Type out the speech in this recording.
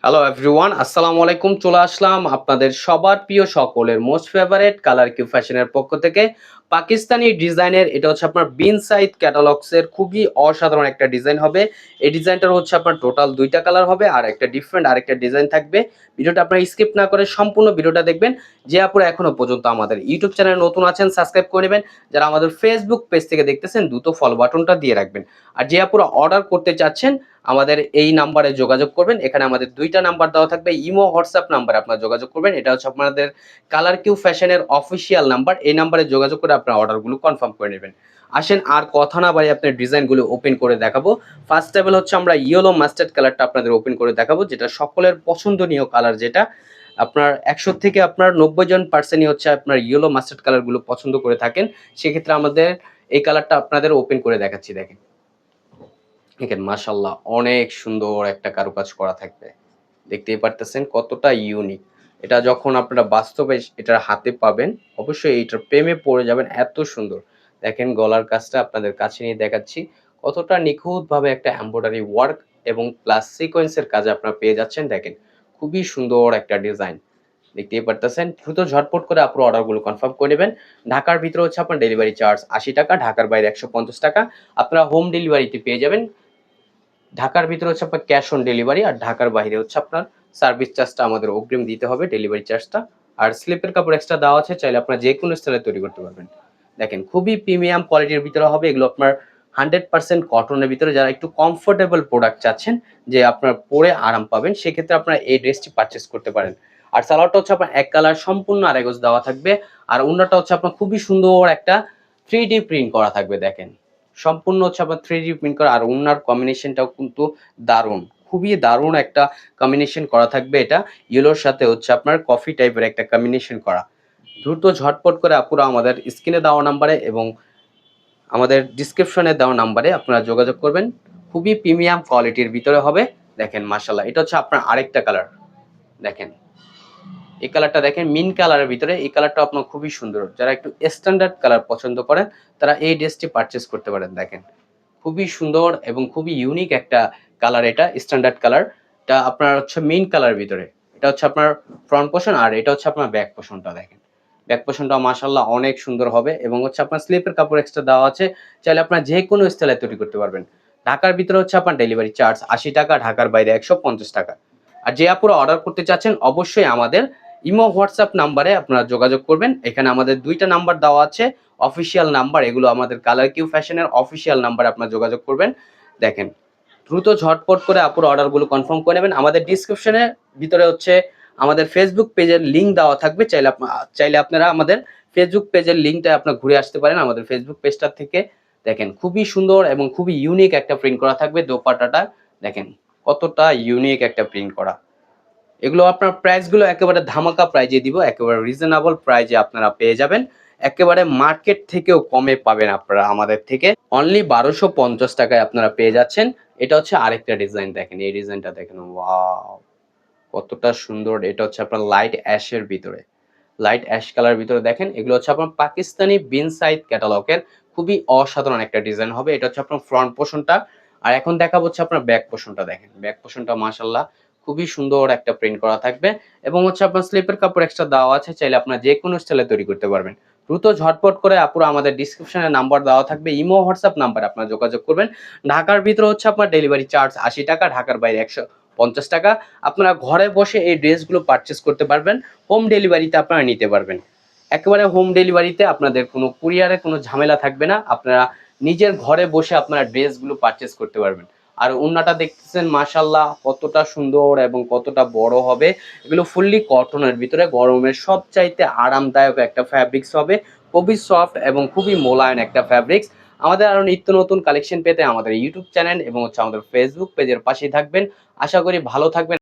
Hello everyone, আসসালামু আলাইকুম। চলে আসলাম আপনাদের সবার প্রিয় সকলের মোস্ট ফেভারিট কালার কিউ ফ্যাশনের পক্ষ থেকে পাকিস্তানি ডিজাইনের। এটা হচ্ছে আপনার বিন সাইড ক্যাটালগসের খুবই অসাধারণ একটা ডিজাইন হবে। এই ডিজাইনটার হচ্ছে আপনার টোটাল দুইটা কালার হবে আর একটা ডিফারেন্ট আরেকটা ডিজাইন থাকবে। ভিডিওটা আপনারা স্কিপ না করে সম্পূর্ণ ভিডিওটা দেখবেন। যে আপুরা এখনো পর্যন্ত আমাদের ইউটিউব চ্যানেলে নতুন আছেন সাবস্ক্রাইব করে নেবেন। যারা আমাদের ফেসবুক পেজ থেকে দেখতেছেন দ্রুত ফলো বাটনটা দিয়ে রাখবেন। আর যে আপুরা অর্ডার করতে চাচ্ছেন আমাদের এই নাম্বারে যোগাযোগ করবেন। এখানে আমাদের দুইটা নাম্বার দেওয়া থাকবে, ইমো হোয়াটসঅ্যাপ নাম্বারে আপনারা যোগাযোগ করবেন। এটা হচ্ছে আপনাদের কালার কিউ ফ্যাশনের অফিসিয়াল নাম্বার। এই নাম্বারে যোগাযোগ করে আপনার অর্ডারগুলো কনফার্ম করে নেবেন। আসেন আর কথা না বাড়িয়ে আপনার ডিজাইনগুলো ওপেন করে দেখাবো। ফার্স্ট টেবল হচ্ছে আমরা ইয়েলো মাস্টার্ড কালারটা আপনাদের ওপেন করে দেখাবো, যেটা সকলের পছন্দনীয় কালার। যেটা আপনার 100 থেকে আপনার 90% হচ্ছে আপনার ইয়েলো মাস্টার্ড কালারগুলো পছন্দ করে থাকেন। সেক্ষেত্রে আমাদের এই কালারটা আপনাদের ওপেন করে দেখাচ্ছি। দেখেন দেখেন মাশাআল্লাহ অনেক সুন্দর একটা কারুকাজ করা থাকবে। দেখতেই পারতেছেন কতটা ইউনিক। এটা যখন আপনারা বাস্তবে এটার হাতে পাবেন অবশ্যই এটার প্রেমে পড়ে যাবেন, এত সুন্দর। দেখেন গলার কাজটা আপনাদের কাছে নিয়ে দেখাচ্ছি, কতটা নিখুঁতভাবে একটা এমব্রয়ডারি ওয়ার্ক এবং প্লাস সিকোয়েন্সের কাজ আপনারা পেয়ে যাচ্ছেন। দেখেন খুবই সুন্দর একটা ডিজাইন। দেখতেই পারতেছেন, দ্রুত ঝটপট করে আপনার অর্ডারগুলো কনফার্ম করে নেবেন। ঢাকার ভিতরে হচ্ছে আপনার ডেলিভারি চার্জ 80 টাকা, ঢাকার বাইরে 150 টাকা। আপনারা হোম ডেলিভারিতে পেয়ে যাবেন। ঢাকার ভিতরে হচ্ছে আপনার ক্যাশ অন ডেলিভারি, আর ঢাকার বাইরে হচ্ছে আপনার সার্ভিস চার্জটা আমাদের অগ্রিম দিতে হবে, ডেলিভারি চার্জটা। আর স্লিপের কাপড় এক্সট্রা দেওয়া আছে, চাইলে আপনার যে কোনো স্টাইলে তৈরি করতে পারবেন। দেখেন খুবই প্রিমিয়াম কোয়ালিটির ভিতরে হবে এগুলো, আপনার 100% কটনের ভিতরে। যারা একটু কমফোর্টেবল প্রোডাক্ট চাচ্ছেন যে আপনার পরে আরাম পাবেন, সেক্ষেত্রে আপনারা এই ড্রেসটি পারচেস করতে পারেন। আর সালোয়ারটা হচ্ছে আপনার এক কালার সম্পূর্ণ আড়াই দেওয়া থাকবে। আর ওড়নাটা হচ্ছে আপনার খুবই সুন্দর একটা 3D প্রিন্ট করা থাকবে। দেখেন সম্পূর্ণ হচ্ছে আপনার 3D প্রিন্ট করা, আর ওড়নার কম্বিনেশনটাও কিন্তু দারুণ, খুবই দারুণ একটা কম্বিনেশন করা থাকবে। এটা ইয়েলোর সাথে হচ্ছে আপনার কফি টাইপের একটা কম্বিনেশন করা। দ্রুত ঝটপট করে আপুরা আমাদের স্ক্রিনে দেওয়া নাম্বারে এবং আমাদের ডিসক্রিপশনে দেওয়া নাম্বারে আপনারা যোগাযোগ করবেন। খুবই প্রিমিয়াম কোয়ালিটির ভিতরে হবে। দেখেন মাশাআল্লাহ, এটা হচ্ছে আপনার আরেকটা কালার। দেখেন এই কালারটা দেখেন মিন কালারের ভিতরে, এই কালারটা আপনার খুবই সুন্দর। যারা একটু স্ট্যান্ডার্ড কালার পছন্দ করেন তারা এই ড্রেসটি পারচেস করতে পারেন। দেখেন খুবই সুন্দর এবং খুবই ইউনিক একটা কালার। এটা স্ট্যান্ডার্ড কালার, এটা আপনার হচ্ছে মেইন কালারের ভিতরে। এটা হচ্ছে আপনার ফ্রন্ট পোর্শন, আর এটা হচ্ছে আপনার ব্যাক পোর্শনটা। দেখেন ব্যাক পোর্শনটা মাশাআল্লাহ অনেক সুন্দর হবে, এবং হচ্ছে আপনার স্লিপের কাপড় এক্সট্রা দেওয়া আছে, চাইলে আপনার যে কোনো স্টাইলে তৈরি করতে পারবেন। ঢাকার ভিতরে হচ্ছে আপনার ডেলিভারি চার্জ 80 টাকা, ঢাকার বাইরে 150 টাকা। আর যে আপুরা অর্ডার করতে চাচ্ছেন অবশ্যই আমাদের ইমো হোয়াটসঅ্যাপ নাম্বারে আপনারা যোগাযোগ করবেন। এখানে আমাদের দুইটা নাম্বার দেওয়া আছে, অফিসিয়াল নাম্বার। এগুলো আমাদের কালার কিউ ফ্যাশনের অফিসিয়াল নাম্বারে আপনারা যোগাযোগ করবেন। দেখেন দ্রুত ঝটপট করে আপুর অর্ডারগুলো কনফার্ম করে নেবেন। আমাদের ডিসক্রিপশনের ভিতরে হচ্ছে আমাদের ফেসবুক পেজের লিঙ্ক দেওয়া থাকবে, চাইলে আপনারা আমাদের ফেসবুক পেজের লিঙ্কটা আপনারা ঘুরে আসতে পারেন আমাদের ফেসবুক পেজটা থেকে। দেখেন খুবই সুন্দর এবং খুবই ইউনিক একটা প্রিন্ট করা থাকবে দোপাট্টাটা। দেখেন কতটা ইউনিক একটা প্রিন্ট করা। এগুলো আপনার প্রাইসগুলো একেবারে ধামাকা প্রাইজে দিব, একেবারে রিজনেবল প্রাইজে আপনারা পেয়ে যাবেন। একেবারে মার্কেট থেকেও কমে পাবেন আপনারা আমাদের থেকে। অনলি 1250 টাকায় আপনারা পেয়ে যাচ্ছেন। এটা হচ্ছে আরেকটা ডিজাইন। দেখেন এই ডিজাইনটা দেখেন, ওয়াও কতটা সুন্দর। এটা হচ্ছে আপনার লাইট অ্যাশের ভিতরে, লাইট অ্যাশ কালার ভিতরে। দেখেন এগুলো হচ্ছে আপনার পাকিস্তানি বিন সাইড ক্যাটালগের খুবই অসাধারণ একটা ডিজাইন হবে। এটা হচ্ছে আপনার ফ্রন্ট পোর্শনটা, আর এখন দেখা হচ্ছে আপনার ব্যাক পোর্শনটা। দেখেন ব্যাক পোর্শনটা মাশাআল্লাহ খুবই সুন্দর একটা প্রিন্ট করা থাকবে, এবং হচ্ছে আপনার স্লিপের কাপড় এক্সট্রা দেওয়া আছে, চাইলে আপনার যে কোনো স্টাইলে তৈরি করতে পারবেন। দ্রুত ঝটপট করে আপুরা আমাদের ডিসক্রিপশনে নাম্বার দেওয়া থাকবে, ইমো হোয়াটসঅ্যাপ নাম্বার আপনারা যোগাযোগ করবেন। ঢাকার ভিতরে হচ্ছে আপনার ডেলিভারি চার্জ 80 টাকা, ঢাকার বাইরে 150 টাকা। আপনারা ঘরে বসে এই ড্রেসগুলো পারচেস করতে পারবেন, হোম ডেলিভারিতে আপনারা নিতে পারবেন। একেবারে হোম ডেলিভারিতে আপনাদের কোনো কুরিয়ারে কোনো ঝামেলা থাকবে না, আপনারা নিজের ঘরে বসে আপনারা ড্রেসগুলো পারচেস করতে পারবেন। আর ওড়নাটা দেখতেছেন মাশাআল্লাহ কতটা সুন্দর এবং কতটা বড় হবে। এগুলো ফুললি কটনের ভিতরে, গরমের সবচাইতে আরামদায়ক একটা ফ্যাব্রিক্স হবে, খুবই সফট এবং খুবই মোলায়েম একটা ফ্যাব্রিক্স। আমাদের আরো নিত্য নতুন কালেকশন পেতে আমাদের ইউটিউব চ্যানেল এবং হচ্ছে আমাদের ফেসবুক পেজের পাশেই থাকবেন। আশা করি ভালো থাকবেন।